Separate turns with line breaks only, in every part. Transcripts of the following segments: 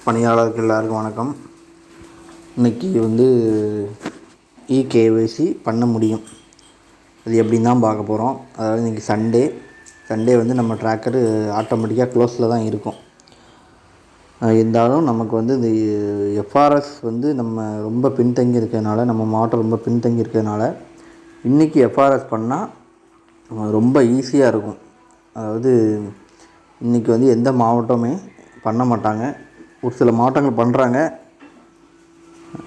பணியாளருக்கு எல்லாருக்கும் வணக்கம். இன்றைக்கி இகேஒய்சி பண்ண முடியும், அது எப்படின்னு தான் பார்க்க போகிறோம். அதாவது இன்றைக்கி சண்டே நம்ம ட்ராக்கரு ஆட்டோமேட்டிக்காக க்ளோஸில் தான் இருக்கும். இருந்தாலும் நமக்கு இந்த எஃப்ஆர்எஸ் நம்ம ரொம்ப பின்தங்கி இருக்கிறதுனால, நம்ம மாவட்டம் ரொம்ப பின்தங்கி இருக்கிறதுனால இன்றைக்கி எஃப்ஆர்எஸ் பண்ணால் ரொம்ப ஈஸியாக இருக்கும். அதாவது இன்றைக்கி எந்த மாவட்டமே பண்ண மாட்டாங்க, ஒரு சில மாவட்டங்கள் பண்ணுறாங்க.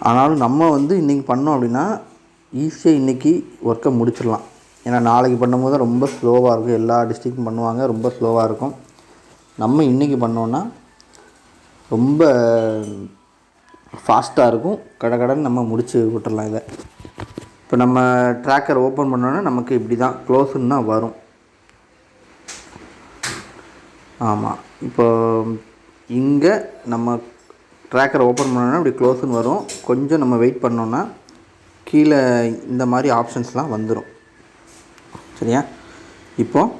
ஆனாலும் நம்ம இன்றைக்கி பண்ணோம் அப்படின்னா ஈஸியாக இன்றைக்கி ஒர்க்கை முடிச்சிடலாம். ஏன்னா நாளைக்கு பண்ணும்போது தான் ரொம்ப ஸ்லோவாக இருக்கும். எல்லா டிஸ்ட்ரிக்டும் பண்ணுவாங்க, ரொம்ப ஸ்லோவாக இருக்கும். நம்ம இன்றைக்கி பண்ணோன்னா ரொம்ப ஃபாஸ்ட்டாக இருக்கும், கடகடன்னு நம்ம முடித்து விட்டுடலாம். இதை இப்போ நம்ம ட்ராக்கர் ஓப்பன் பண்ணோன்னா நமக்கு இப்படி தான் க்ளோஸுன்னு தான் வரும். ஆமாம், இப்போ இங்கே நம்ம ட்ராக்கரை ஓப்பன் பண்ணோன்னா இப்படி க்ளோஸுன்னு வரும். கொஞ்சம் நம்ம வெயிட் பண்ணோன்னா கீழே இந்த மாதிரி ஆப்ஷன்ஸ்லாம் வந்துடும். சரியா? இப்போது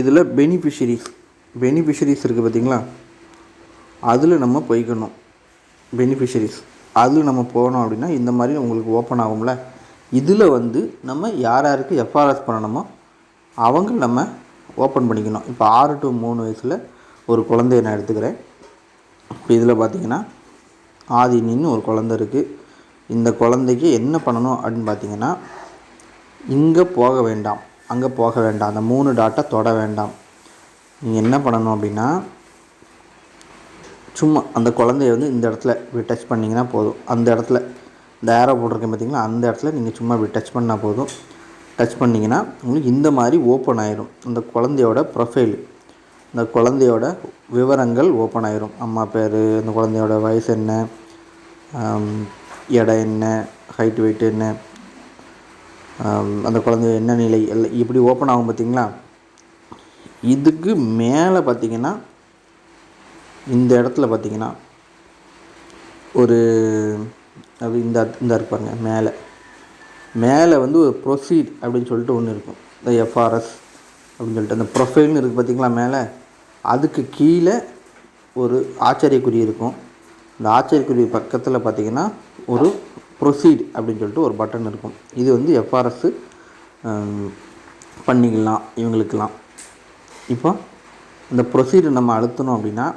இதில் பெனிஃபிஷரிஸ் இருக்குது பார்த்திங்களா, அதில் நம்ம போய்க்கணும். பெனிஃபிஷரிஸ் அதில் நம்ம போனோம் அப்படின்னா இந்த மாதிரி உங்களுக்கு ஓப்பன் ஆகும்ல. இதில் நம்ம யாருக்கு எஃப்ஆர்எஸ் பண்ணணுமோ அவங்க நம்ம ஓப்பன் பண்ணிக்கணும். இப்போ 6 to 3 வயசில் ஒரு குழந்தைய நான் எடுத்துக்கிறேன். இப்போ இதில் பார்த்திங்கன்னா ஆதினின்னு ஒரு குழந்தை இருக்குது. இந்த குழந்தைக்கு என்ன பண்ணணும் அப்படின்னு பார்த்திங்கன்னா, இங்கே போக வேண்டாம், அங்கே போக வேண்டாம், அந்த 3 டாட்டை தொட வேண்டாம். நீங்கள் என்ன பண்ணணும் அப்படின்னா, சும்மா அந்த குழந்தைய இந்த இடத்துல இப்படி டச் பண்ணிங்கன்னா போதும். அந்த இடத்துல இந்த ஏரோ போட்டிருக்கேன் பார்த்திங்களா, அந்த இடத்துல நீங்கள் சும்மா இப்படி டச் பண்ணால் போதும். டச் பண்ணிங்கன்னா உங்களுக்கு இந்த மாதிரி ஓப்பன் ஆயிடும். அந்த குழந்தையோட ப்ரொஃபைல், இந்த குழந்தையோட விவரங்கள் ஓப்பன் ஆயிரும். அம்மா பேர், அந்த குழந்தையோட வயசு என்ன, எடை என்ன, ஹைட் வெயிட் என்ன, அந்த குழந்தை என்ன நிலை, எல்லாம் இப்படி ஓப்பன் ஆகும் பார்த்திங்களா. இதுக்கு மேலே பார்த்திங்கன்னா, இந்த இடத்துல பார்த்திங்கன்னா ஒரு அது இந்த இருப்பாங்க மேலே ஒரு ப்ரொசீட் அப்படின்னு சொல்லிட்டு ஒன்று இருக்கும். இந்த எஃப்ஆர்எஸ் அப்படின்னு சொல்லிட்டு அந்த ப்ரொஃபைல்னு இருக்குது பார்த்திங்களா மேலே, அதுக்கு கீழே ஒரு ஆச்சரியக்குறி இருக்கும். இந்த ஆச்சரியக்குறி பக்கத்தில் பார்த்திங்கன்னா ஒரு ப்ரொசீட் அப்படின்னு சொல்லிட்டு ஒரு பட்டன் இருக்கும். இது எஃப்ஆர்எஸ் பண்ணிக்கலாம் இவங்களுக்கெல்லாம். இப்போ இந்த ப்ரொசீடை நம்ம அழுத்தணும் அப்படின்னா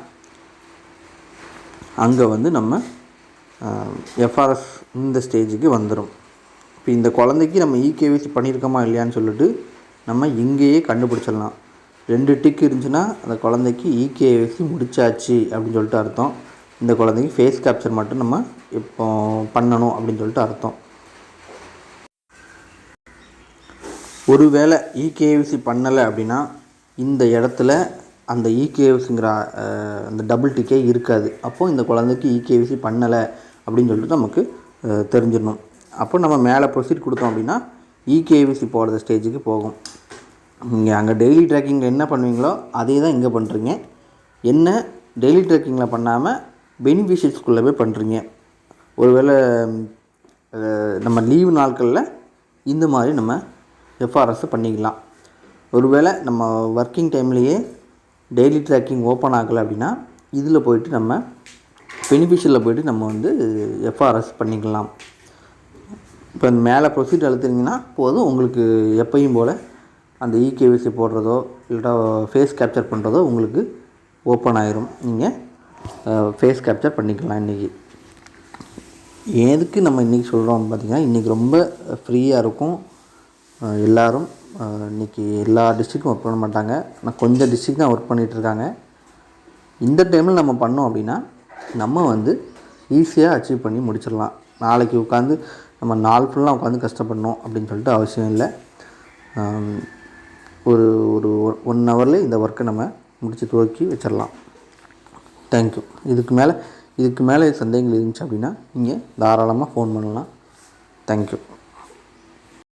அங்கே நம்ம எஃப்ஆர்எஸ் இந்த ஸ்டேஜுக்கு வந்துடும். இப்போ இந்த குழந்தைக்கு நம்ம இகேவிசி பண்ணியிருக்கோமா இல்லையான்னு சொல்லிட்டு நம்ம இங்கேயே கண்டுபிடிச்சிடலாம். 2 டிக் இருந்துச்சுன்னா அந்த குழந்தைக்கு இகேவிசி முடிச்சாச்சு அப்படின்னு சொல்லிட்டு அர்த்தம். இந்த குழந்தைக்கு ஃபேஸ் கேப்சர் மட்டும் நம்ம இப்போ பண்ணணும் அப்படின்னு சொல்லிட்டு அர்த்தம். ஒருவேளை இகேவிசி பண்ணலை அப்படின்னா இந்த இடத்துல அந்த இகேவிசிங்கிற அந்த டபுள் டிக்கே இருக்காது. அப்போது இந்த குழந்தைக்கு இகேவிசி பண்ணலை அப்படின்னு சொல்லிட்டு நமக்கு தெரிஞ்சிடணும். அப்போ நம்ம மேலே ப்ரொசீட் கொடுத்தோம் அப்படின்னா இகேவிசி போடுற ஸ்டேஜுக்கு போகும். நீங்கள் அங்கே டெய்லி ட்ராக்கிங்கில் என்ன பண்ணுவீங்களோ அதே தான் இங்கே பண்ணுறீங்க. என்ன டெய்லி ட்ராக்கிங்கில் பண்ணாமல் பெனிஃபிஷரிஸ்குள்ளே போய் பண்ணுறீங்க. ஒருவேளை நம்ம லீவு நாட்களில் இந்த மாதிரி நம்ம எஃப்ஆர்எஸ் பண்ணிக்கலாம். ஒருவேளை நம்ம ஒர்க்கிங் டைம்லேயே டெய்லி ட்ராக்கிங் ஓப்பன் ஆகலை அப்படின்னா இதில் போய்ட்டு நம்ம பெனிஃபிஷரியில் போய்ட்டு நம்ம எஃப்ஆர்எஸ் பண்ணிக்கலாம். இப்போ மேலே ப்ரொசீட் அழுத்துனீங்கன்னா போதும், உங்களுக்கு எப்பயும் போல் அந்த இகேவிசி போடுறதோ இல்லைனா ஃபேஸ் கேப்சர் பண்ணுறதோ உங்களுக்கு ஓப்பன் ஆயிரும். நீங்கள் ஃபேஸ் கேப்சர் பண்ணிக்கலாம். இன்றைக்கி எதுக்கு நம்ம இன்றைக்கி சொல்கிறோம் பார்த்திங்கன்னா, இன்றைக்கி ரொம்ப ஃப்ரீயாக இருக்கும். எல்லோரும் இன்றைக்கி எல்லா டிஸ்ட்ரிக்டும் ஒர்க் பண்ண மாட்டாங்க, ஆனால் கொஞ்சம் டிஸ்ட்ரிக் தான் ஒர்க் பண்ணிகிட்ருக்காங்க. இந்த டைமில் நம்ம பண்ணோம் அப்படின்னா நம்ம ஈஸியாக அச்சீவ் பண்ணி முடிச்சிடலாம். நாளைக்கு உட்காந்து நம்ம நாள் ஃபுல்லாக உட்காந்து கஷ்டப்படணும் அப்படின்னு சொல்லிட்டு அவசியம் இல்லை. ஒரு 1 ஹவரில் இந்த ஒர்க்கை நம்ம முடித்து துவக்கி வச்சிடலாம். தேங்க்யூ. இதுக்கு மேலே சந்தேகங்கள் இருந்துச்சு அப்படின்னா நீங்கள் தாராளமாக ஃபோன் பண்ணலாம். தேங்க்யூ.